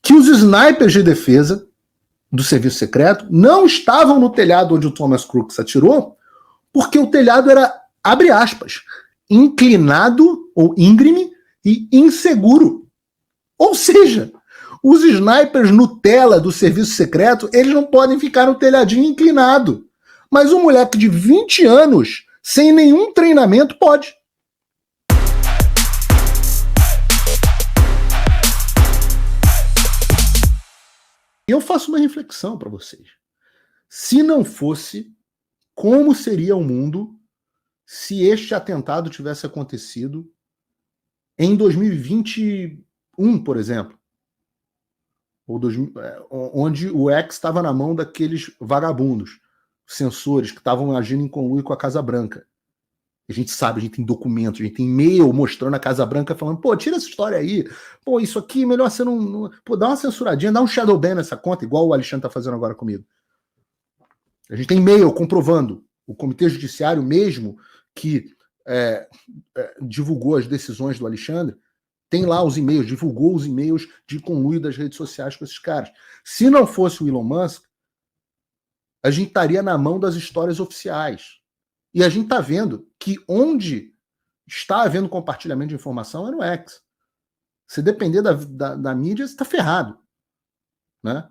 que os snipers de defesa do serviço secreto não estavam no telhado onde o Thomas Crooks atirou, porque o telhado era, abre aspas, inclinado ou íngreme e inseguro. Ou seja, os snipers Nutella do serviço secreto, eles não podem ficar no telhadinho inclinado. Mas um moleque de 20 anos, sem nenhum treinamento, pode. E eu faço uma reflexão para vocês. Se não fosse, como seria o mundo se este atentado tivesse acontecido em 2021, por exemplo? Ou onde o X estava na mão daqueles vagabundos, censores que estavam agindo em conluio com a Casa Branca. A gente sabe, a gente tem documentos, a gente tem e-mail mostrando a Casa Branca falando, pô, tira essa história aí, pô, isso aqui melhor você não... Pô, dá uma censuradinha, dá um shadow ban nessa conta, igual o Alexandre tá fazendo agora comigo. A gente tem e-mail comprovando, o Comitê Judiciário mesmo, que divulgou as decisões do Alexandre, tem lá os e-mails, divulgou os e-mails de conluio das redes sociais com esses caras. Se não fosse o Elon Musk, a gente estaria na mão das histórias oficiais. E a gente está vendo que onde está havendo compartilhamento de informação é no X. Se depender da mídia, você está ferrado. Né?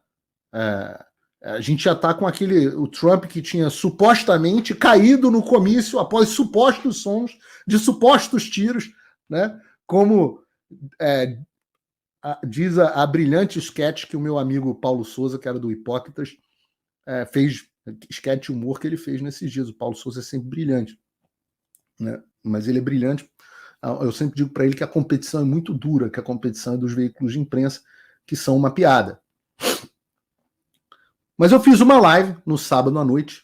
A gente já está com o Trump que tinha supostamente caído no comício após supostos sons de supostos tiros, né? Como diz a brilhante sketch que o meu amigo Paulo Souza, que era do Hipócritas, fez, sketch humor que ele fez nesses dias. O Paulo Souza é sempre brilhante, né? Mas ele é brilhante. Eu sempre digo para ele que a competição é muito dura, que a competição é dos veículos de imprensa, que são uma piada. Mas eu fiz uma live no sábado à noite,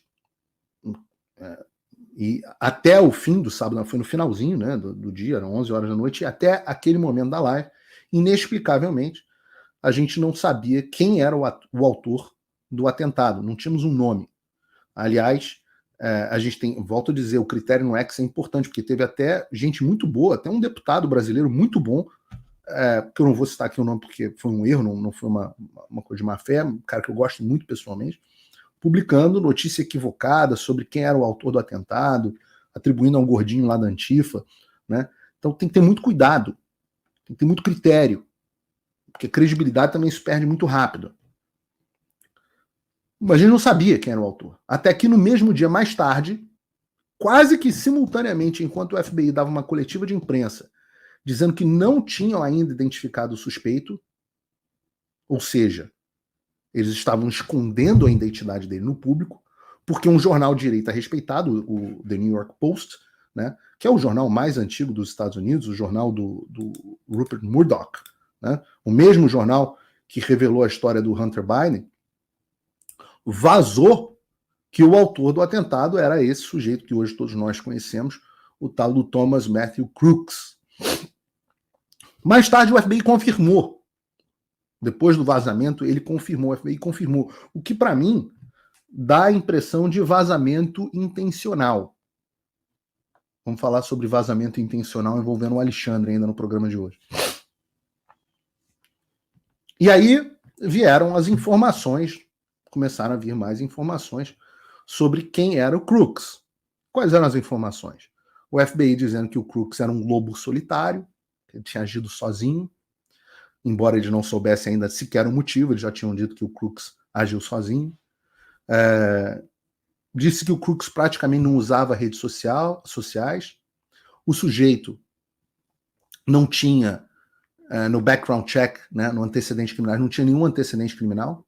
e até o fim do sábado, foi no finalzinho, né, do dia, eram 11 horas da noite, e até aquele momento da live, inexplicavelmente, a gente não sabia quem era o autor do atentado, não tínhamos um nome. Aliás, a gente tem, volto a dizer, o critério no X é importante, porque teve até gente muito boa, até um deputado brasileiro muito bom, que eu não vou citar aqui o nome porque foi um erro, não foi uma coisa de má fé, um cara que eu gosto muito pessoalmente, publicando notícia equivocada sobre quem era o autor do atentado, atribuindo a um gordinho lá da Antifa, né? Então tem que ter muito cuidado, tem que ter muito critério, porque credibilidade também se perde muito rápido. Mas a gente não sabia quem era o autor. Até que no mesmo dia, mais tarde, quase que simultaneamente, enquanto o FBI dava uma coletiva de imprensa, dizendo que não tinham ainda identificado o suspeito, ou seja, eles estavam escondendo a identidade dele no público, porque um jornal de direita respeitado, o The New York Post, né, que é o jornal mais antigo dos Estados Unidos, o jornal do Rupert Murdoch, né, o mesmo jornal que revelou a história do Hunter Biden, vazou que o autor do atentado era esse sujeito que hoje todos nós conhecemos, o tal do Thomas Matthew Crooks. Mais tarde o FBI confirmou. Depois do vazamento, ele confirmou, o FBI confirmou. O que, para mim, dá a impressão de vazamento intencional. Vamos falar sobre vazamento intencional envolvendo o Alexandre ainda no programa de hoje. E aí vieram as informações, começaram a vir mais informações sobre quem era o Crooks. Quais eram as informações? O FBI dizendo que o Crooks era um lobo solitário, ele tinha agido sozinho, embora eles não soubessem ainda sequer o motivo, eles já tinham dito que o Crooks agiu sozinho. Disse que o Crooks praticamente não usava redes sociais. O sujeito não tinha, no background check, né, no antecedente criminal, não tinha nenhum antecedente criminal.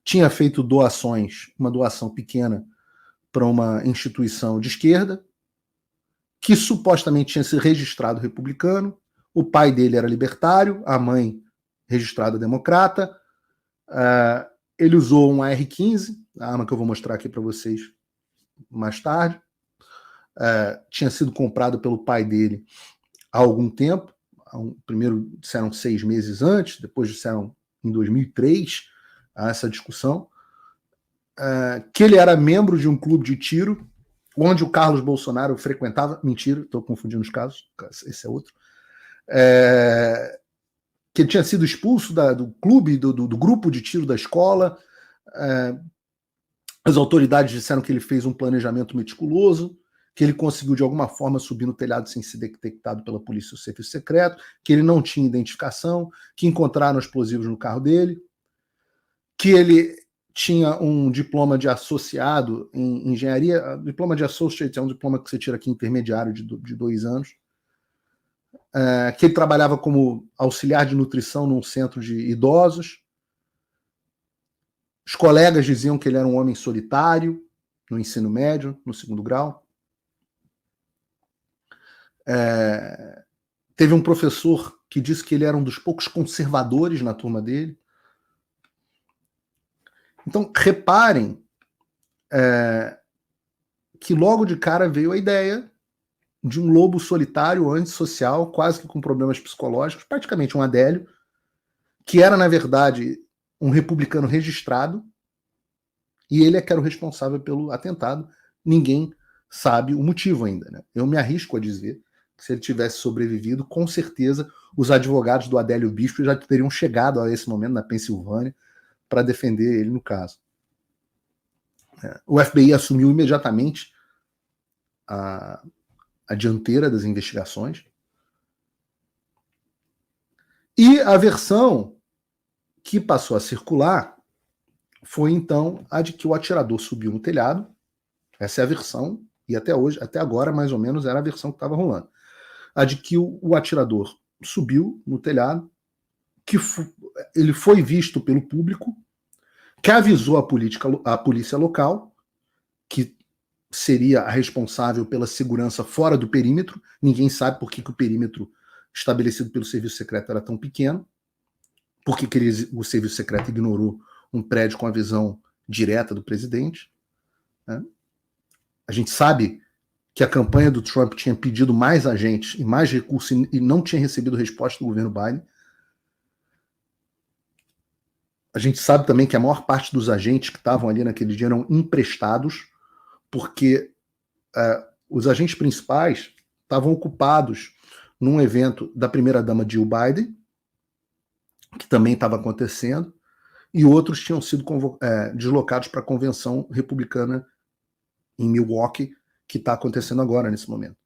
Tinha feito doações, uma doação pequena para uma instituição de esquerda, que supostamente tinha sido registrado republicano. O pai dele era libertário, a mãe registrada democrata. Ele usou um AR-15, a arma que eu vou mostrar aqui para vocês mais tarde. Tinha sido comprado pelo pai dele há algum tempo. Primeiro disseram 6 meses antes, depois disseram em 2003, há essa discussão. Que ele era membro de um clube de tiro, onde o Carlos Bolsonaro frequentava. Mentira, estou confundindo os casos, esse é outro. que ele tinha sido expulso do clube, do grupo de tiro da escola. As autoridades disseram que ele fez um planejamento meticuloso, que ele conseguiu de alguma forma subir no telhado sem ser detectado pela polícia ou serviço secreto, que ele não tinha identificação, que encontraram explosivos no carro dele, que ele tinha um diploma de associado em engenharia. Diploma de associate é um diploma que você tira aqui intermediário de 2 anos, que ele trabalhava como auxiliar de nutrição num centro de idosos. Os colegas diziam que ele era um homem solitário no ensino médio, no 2º grau. Teve um professor que disse que ele era um dos poucos conservadores na turma dele. Então, reparem que logo de cara veio a ideia de um lobo solitário, antissocial, quase que com problemas psicológicos, praticamente um Adélio, que era, na verdade, um republicano registrado, e ele é que era o responsável pelo atentado. Ninguém sabe o motivo ainda, né? Eu me arrisco a dizer que se ele tivesse sobrevivido, com certeza os advogados do Adélio Bispo já teriam chegado a esse momento na Pensilvânia para defender ele no caso. O FBI assumiu imediatamente a dianteira das investigações, e a versão que passou a circular foi então a de que o atirador subiu no telhado. Essa é a versão, e até hoje, até agora mais ou menos era a versão que estava rolando. A de que o atirador subiu no telhado, que ele foi visto pelo público, que avisou a polícia local, que seria a responsável pela segurança fora do perímetro. Ninguém sabe por que o perímetro estabelecido pelo serviço secreto era tão pequeno, por que o serviço secreto ignorou um prédio com a visão direta do presidente, né? A gente sabe que a campanha do Trump tinha pedido mais agentes e mais recursos e não tinha recebido resposta do governo Biden. A gente sabe também que a maior parte dos agentes que estavam ali naquele dia eram emprestados, porque os agentes principais estavam ocupados num evento da primeira-dama Jill Biden, que também estava acontecendo, e outros tinham sido deslocados para a convenção republicana em Milwaukee, que está acontecendo agora, nesse momento.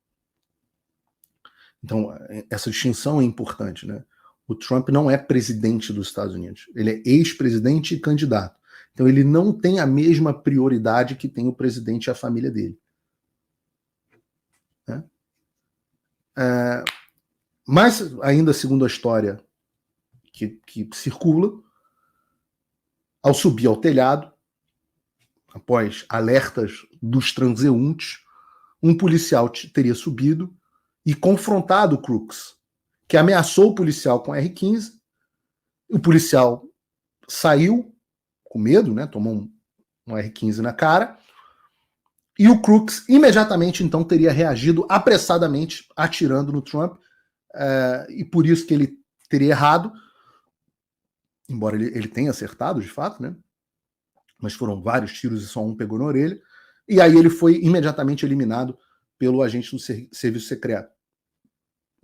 Então, essa distinção é importante, né? O Trump não é presidente dos Estados Unidos. Ele é ex-presidente e candidato. Então, ele não tem a mesma prioridade que tem o presidente e a família dele. Né? Mas, ainda segundo a história que circula, ao subir ao telhado, após alertas dos transeuntes, um policial teria subido e confrontado o Crooks, que ameaçou o policial com R-15. O policial saiu com medo, né? Tomou um R-15 na cara, e o Crooks imediatamente então teria reagido apressadamente, atirando no Trump, e por isso que ele teria errado, embora ele tenha acertado de fato, né? Mas foram vários tiros e só um pegou na orelha, e aí ele foi imediatamente eliminado pelo agente do serviço secreto.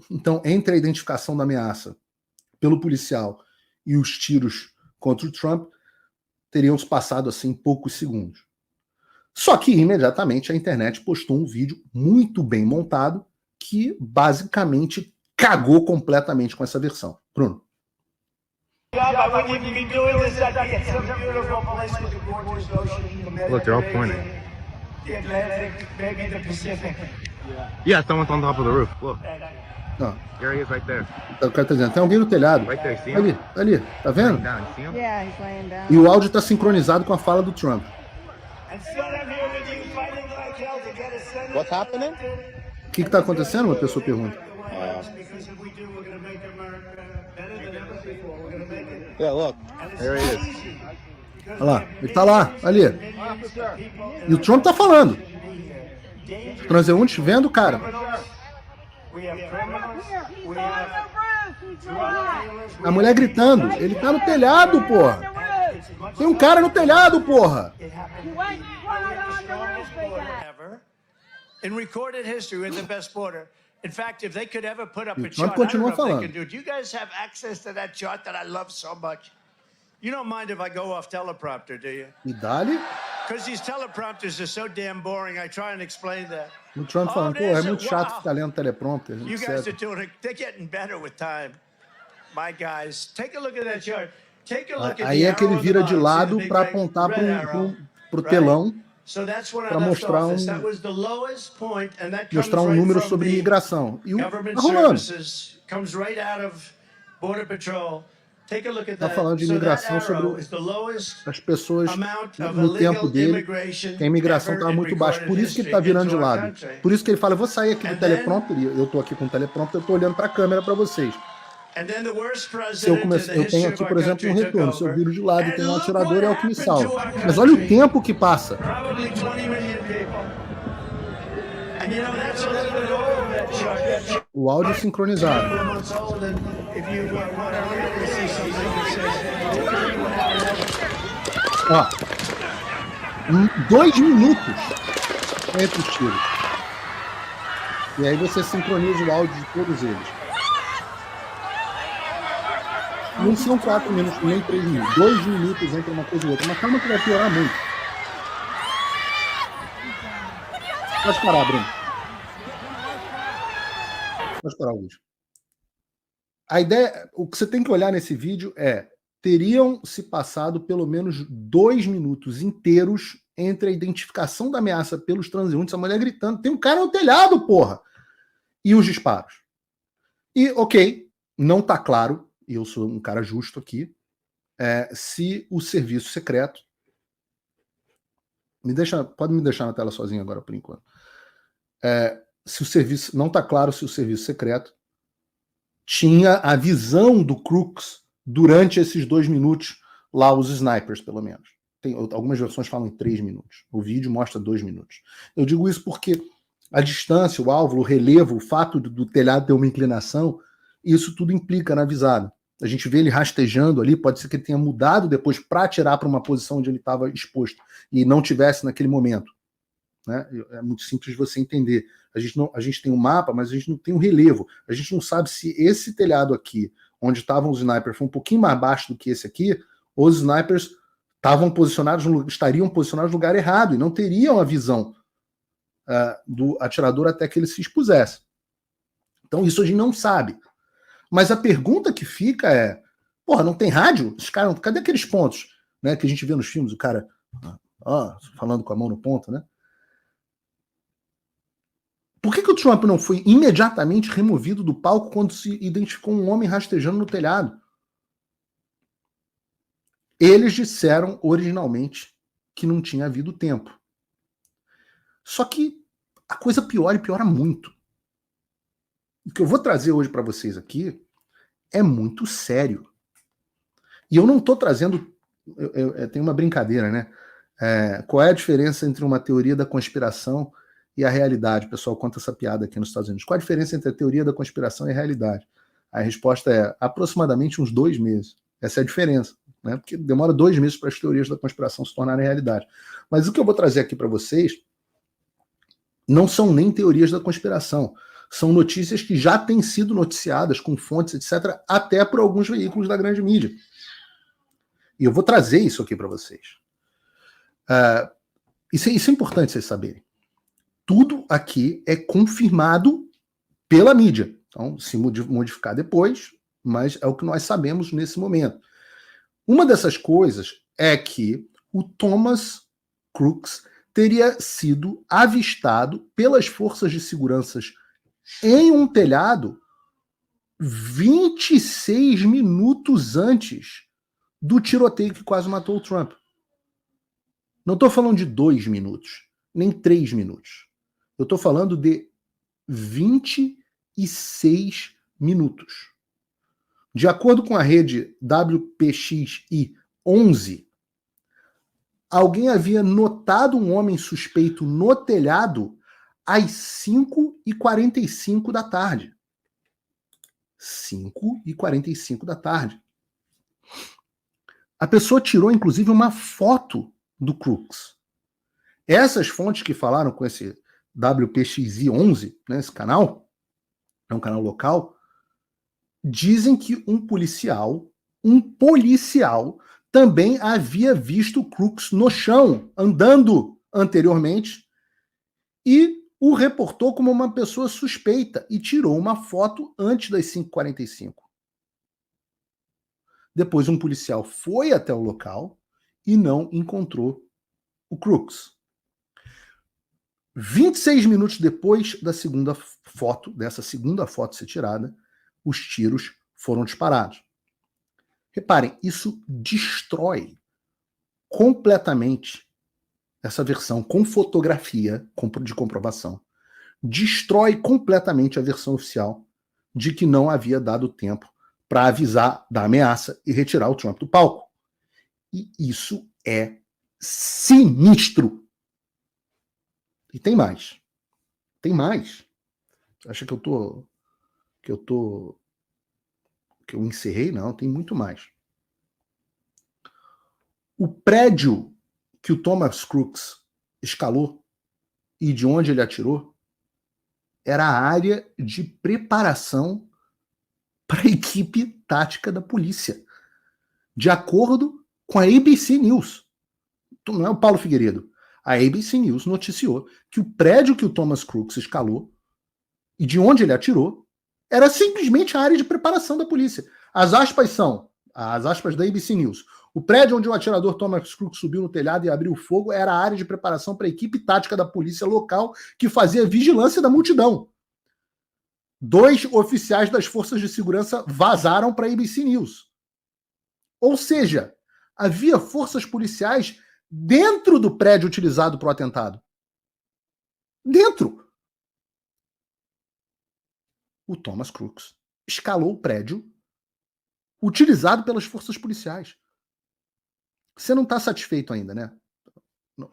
Então, entre a identificação da ameaça pelo policial e os tiros contra o Trump, teriam se passado assim poucos segundos. Só que imediatamente a internet postou um vídeo muito bem montado que basicamente cagou completamente com essa versão. Bruno. Look, they're all pointing. The Atlantic, maybe the Pacific. Yeah, someone's on top of the roof. Look, Não, there he is right there. o cara tá dizendo, tem alguém no telhado. Right there, see him? Ali, tá vendo? Laying down, you see him? Yeah, he's laying down. E o áudio está sincronizado com a fala do Trump. What's happening? O que está acontecendo? Uma pessoa pergunta. Yeah, look, there he is. Olha lá, ele tá lá, ali. E o Trump tá falando. Os transeuntes vendo o cara. A mulher gritando, ele tá no telhado, porra. Tem um cara no telhado, porra. In recorded history, we're the best border. In fact, if they could ever put up E a Trump chart, I don't continua know if they falando. can do it. Do you guys have access to that chart that I love so much? You don't mind if I go off teleprompter, do you? E dali, Because these teleprompters are so damn boring. I try and explain that. o Trump falando, pô, é there's muito a- chato wow. ficar lendo teleprompter, You guys are etc. doing it. They're getting better with time. My guys, take a look at that chart. Take a look at Aí the é que ele arrow on the vira de bottom. See lado the big para red apontar arrow, pro right? telão, So that's when I pra left mostrar office. um- That was the lowest point, and that comes mostrar um right número from sobre the imigração. E government tá rolando. services. Comes right out of Border Patrol. Take a look at Tá that. falando de So that imigração arrow sobre is the lowest as pessoas amount of no tempo illegal dele, immigration que a imigração ever estava in muito baixa. recorded Por isso que ele history está virando de into our lado. country. Por isso que ele fala, eu vou sair aqui do And teleprompter, e eu estou aqui com o teleprompter, eu estou olhando para a câmera para vocês. And then the worst Se eu, president in comece, the eu tenho history aqui, of our por exemplo, um country retorno. took Se eu over. viro de lado e And tem um look atirador, what é o que me happened salva. to our Mas olha o country. tempo que passa. Probably 20 million people. And you know, that's a little bit old, that chart. That chart O áudio sincronizado. is 4 months old, and if you want to really see something that says, Ó, 2 minutos entre os tiros. E aí você sincroniza o áudio de todos eles. Não são 4 minutos, nem 3 minutos. 2 minutos entre uma coisa e outra. Mas calma que vai piorar muito. Pode parar, Bruno. Pode parar o vídeo. A ideia, o que você tem que olhar nesse vídeo é: teriam se passado pelo menos 2 minutos inteiros entre a identificação da ameaça pelos transeuntes, a mulher gritando, tem um cara no telhado, porra! E os disparos. E, ok, não tá claro, e eu sou um cara justo aqui, se o serviço secreto... Pode me deixar na tela sozinho agora, por enquanto. Se o serviço... Não tá claro se o serviço secreto tinha a visão do Crooks durante esses 2 minutos, lá os snipers, pelo menos. Algumas versões falam em 3 minutos. O vídeo mostra 2 minutos. Eu digo isso porque a distância, o alvo, o relevo, o fato do telhado ter uma inclinação, isso tudo implica na visada. A gente vê ele rastejando ali, pode ser que ele tenha mudado depois para atirar para uma posição onde ele estava exposto e não tivesse naquele momento. Né? É muito simples de você entender. A gente tem um mapa, mas a gente não tem um relevo. A gente não sabe se esse telhado aqui, onde estavam os snipers, foi um pouquinho mais baixo do que esse aqui, ou os snipers estariam posicionados no lugar errado e não teriam a visão do atirador até que ele se expusesse. Então isso a gente não sabe. Mas a pergunta que fica é, porra, não tem rádio? Os caras, cadê aqueles pontos, né, que a gente vê nos filmes, o cara falando com a mão no ponto, né? Por que o Trump não foi imediatamente removido do palco quando se identificou um homem rastejando no telhado? Eles disseram originalmente que não tinha havido tempo. Só que a coisa piora e piora muito. O que eu vou trazer hoje para vocês aqui é muito sério. E eu não estou trazendo... Tem uma brincadeira, né? Qual é a diferença entre uma teoria da conspiração e a realidade? O pessoal conta essa piada aqui nos Estados Unidos. Qual a diferença entre a teoria da conspiração e a realidade? A resposta é aproximadamente uns 2 meses. Essa é a diferença, né? Porque demora 2 meses para as teorias da conspiração se tornarem realidade. Mas o que eu vou trazer aqui para vocês não são nem teorias da conspiração. São notícias que já têm sido noticiadas com fontes, etc., até por alguns veículos da grande mídia. E eu vou trazer isso aqui para vocês. Isso é importante vocês saberem. Tudo aqui é confirmado pela mídia. Então, se modificar depois, mas é o que nós sabemos nesse momento. Uma dessas coisas é que o Thomas Crooks teria sido avistado pelas forças de segurança em um telhado 26 minutos antes do tiroteio que quase matou o Trump. Não estou falando de 2 minutos, nem 3 minutos. Eu estou falando de 26 minutos. De acordo com a rede WPXI-11, alguém havia notado um homem suspeito no telhado às 5h45 da tarde. 5h45 da tarde. A pessoa tirou, inclusive, uma foto do Crooks. Essas fontes que falaram com esse WPXI-11, né, esse canal, é um canal local, dizem que um policial também havia visto o Crooks no chão, andando anteriormente, e o reportou como uma pessoa suspeita e tirou uma foto antes das 5h45. Depois um policial foi até o local e não encontrou o Crooks. 26 minutos depois dessa segunda foto ser tirada, os tiros foram disparados. Reparem, isso destrói completamente essa versão com fotografia de comprovação. Destrói completamente a versão oficial de que não havia dado tempo para avisar da ameaça e retirar o Trump do palco. E isso é sinistro. E tem mais. Tem mais. Acha que eu encerrei? Não, tem muito mais. O prédio que o Thomas Crooks escalou e de onde ele atirou era a área de preparação para a equipe tática da polícia. De acordo com a ABC News. Não é o Paulo Figueiredo. A ABC News noticiou que o prédio que o Thomas Crooks escalou e de onde ele atirou era simplesmente a área de preparação da polícia. As aspas são, as aspas da ABC News. O prédio onde o atirador Thomas Crooks subiu no telhado e abriu fogo era a área de preparação para a equipe tática da polícia local que fazia vigilância da multidão. 2 oficiais das forças de segurança vazaram para a ABC News. Ou seja, havia forças policiais dentro do prédio utilizado para o atentado. Dentro. O Thomas Crooks escalou o prédio utilizado pelas forças policiais. Você não está satisfeito ainda, né?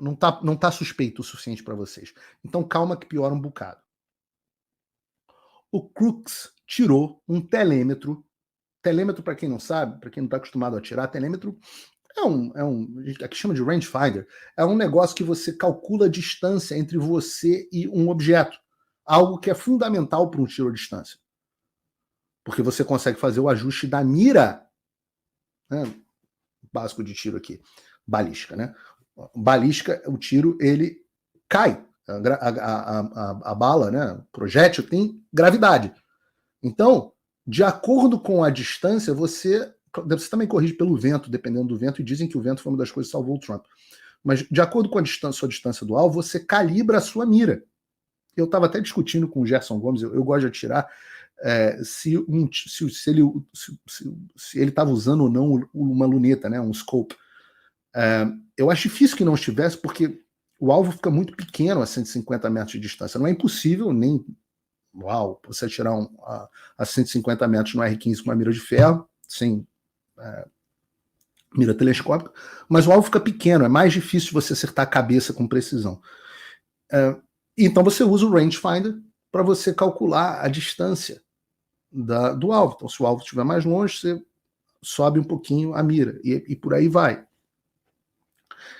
Não tá suspeito o suficiente para vocês. Então calma que piora um bocado. O Crooks tirou um telêmetro. Telêmetro, para quem não sabe, para quem não está acostumado a atirar, telêmetro aqui chama de rangefinder. É um negócio que você calcula a distância entre você e um objeto. Algo que é fundamental para um tiro à distância. Porque você consegue fazer o ajuste da mira, né? Básico de tiro aqui, balística, né? Balística, o tiro, ele cai. A bala, né? O projétil tem gravidade. Então, de acordo com a distância, você também corrige pelo vento, dependendo do vento, e dizem que o vento foi uma das coisas que salvou o Trump. Mas, de acordo com a sua distância do alvo, você calibra a sua mira. Eu estava até discutindo com o Gerson Gomes, eu gosto de atirar, se ele estava usando ou não uma luneta, né, um scope. Eu acho difícil que não estivesse, porque o alvo fica muito pequeno a 150 metros de distância. Não é impossível nem você atirar a 150 metros no R15 com uma mira de ferro, sem mira telescópica, mas o alvo fica pequeno, é mais difícil você acertar a cabeça com precisão. Então você usa o rangefinder para você calcular a distância do alvo. Então, se o alvo estiver mais longe, você sobe um pouquinho a mira e por aí vai.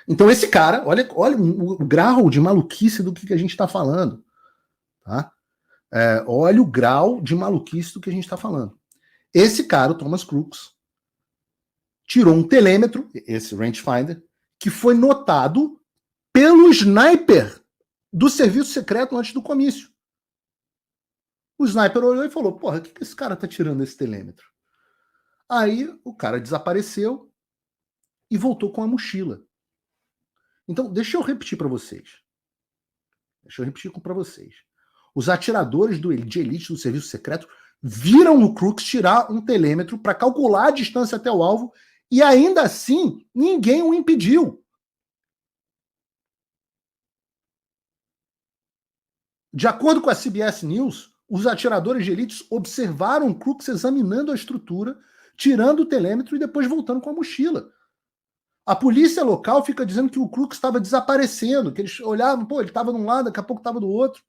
Então esse cara, olha o grau de maluquice do que a gente está falando. Tá? Olha o grau de maluquice do que a gente está falando. Esse cara, o Thomas Crooks, tirou um telêmetro, esse rangefinder, que foi notado pelo sniper do serviço secreto antes do comício. O sniper olhou e falou, porra, o que esse cara tá tirando esse telêmetro? Aí o cara desapareceu e voltou com a mochila. Então, deixa eu repetir para vocês. Os atiradores de elite do serviço secreto viram o Crooks tirar um telêmetro para calcular a distância até o alvo e ainda assim ninguém o impediu. De acordo com a CBS News, os atiradores de elite observaram o Crooks examinando a estrutura, tirando o telêmetro e depois voltando com a mochila. A polícia local fica dizendo que o Crooks estava desaparecendo, que eles olhavam, ele estava de um lado, daqui a pouco estava do outro.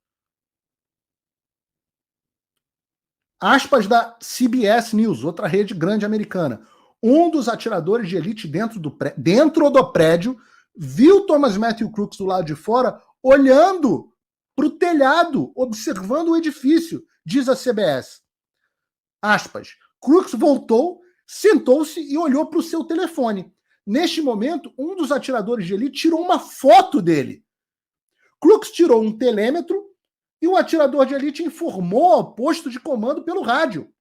Aspas da CBS News, outra rede grande americana. Um dos atiradores de elite dentro do prédio viu Thomas Matthew Crooks do lado de fora, olhando para o telhado, observando o edifício, diz a CBS. Aspas. Crooks voltou, sentou-se e olhou para o seu telefone. Neste momento, um dos atiradores de elite tirou uma foto dele. Crooks tirou um telêmetro e o atirador de elite informou ao posto de comando pelo rádio.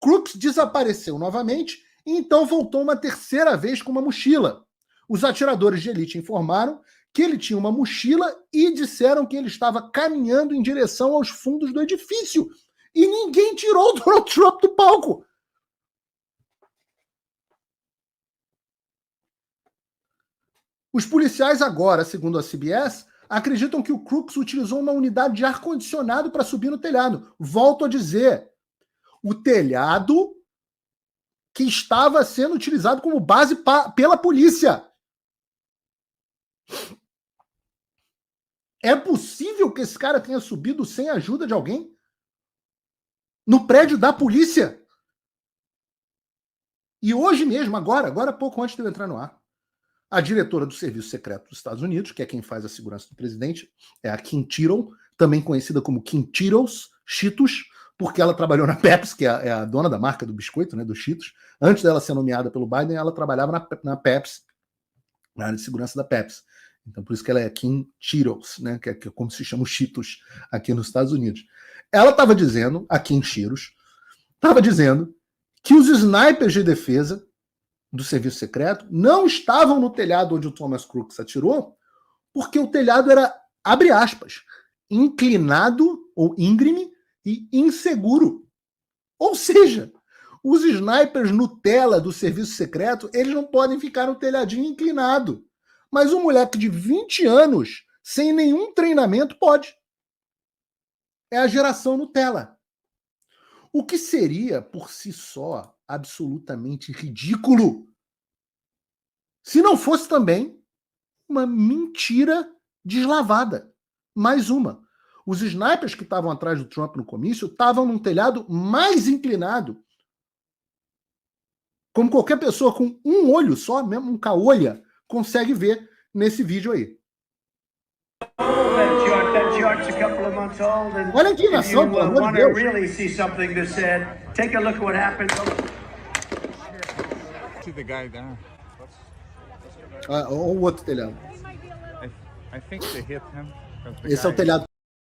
Crooks desapareceu novamente e então voltou uma terceira vez com uma mochila. Os atiradores de elite informaram que ele tinha uma mochila e disseram que ele estava caminhando em direção aos fundos do edifício. E ninguém tirou o Donald Trump do palco. Os policiais agora, segundo a CBS, acreditam que o Crooks utilizou uma unidade de ar-condicionado para subir no telhado. Volto a dizer, o telhado que estava sendo utilizado como base pela polícia. É possível que esse cara tenha subido sem a ajuda de alguém? No prédio da polícia? E hoje mesmo, agora pouco antes de eu entrar no ar, a diretora do Serviço Secreto dos Estados Unidos, que é quem faz a segurança do presidente, é a Kim Tittle, também conhecida como Kim Tittles, Cheetos, porque ela trabalhou na Pepsi, que é a dona da marca do biscoito, né, do Cheetos. Antes dela ser nomeada pelo Biden, ela trabalhava na Pepsi, na área de segurança da Pepsi. Então, por isso que ela é Kim Tittles, né, que é como se chama os Cheetos aqui nos Estados Unidos. Ela estava dizendo, a Kim Tittles, estava dizendo que os snipers de defesa do serviço secreto não estavam no telhado onde o Thomas Crooks atirou, porque o telhado era, abre aspas, inclinado ou íngreme e inseguro. Ou seja, os snipers Nutella do serviço secreto, eles não podem ficar no telhadinho inclinado. Mas um moleque de 20 anos, sem nenhum treinamento, pode. É a geração Nutella. O que seria, por si só, absolutamente ridículo se não fosse também uma mentira deslavada. Mais uma. Os snipers que estavam atrás do Trump no comício estavam num telhado mais inclinado. Como qualquer pessoa com um olho só, mesmo um caolha, consegue ver nesse vídeo aí. Olha a inclinação, pelo amor de Deus. See the guy down. Ou o outro telhado. I think they hit him. Esse é o telhado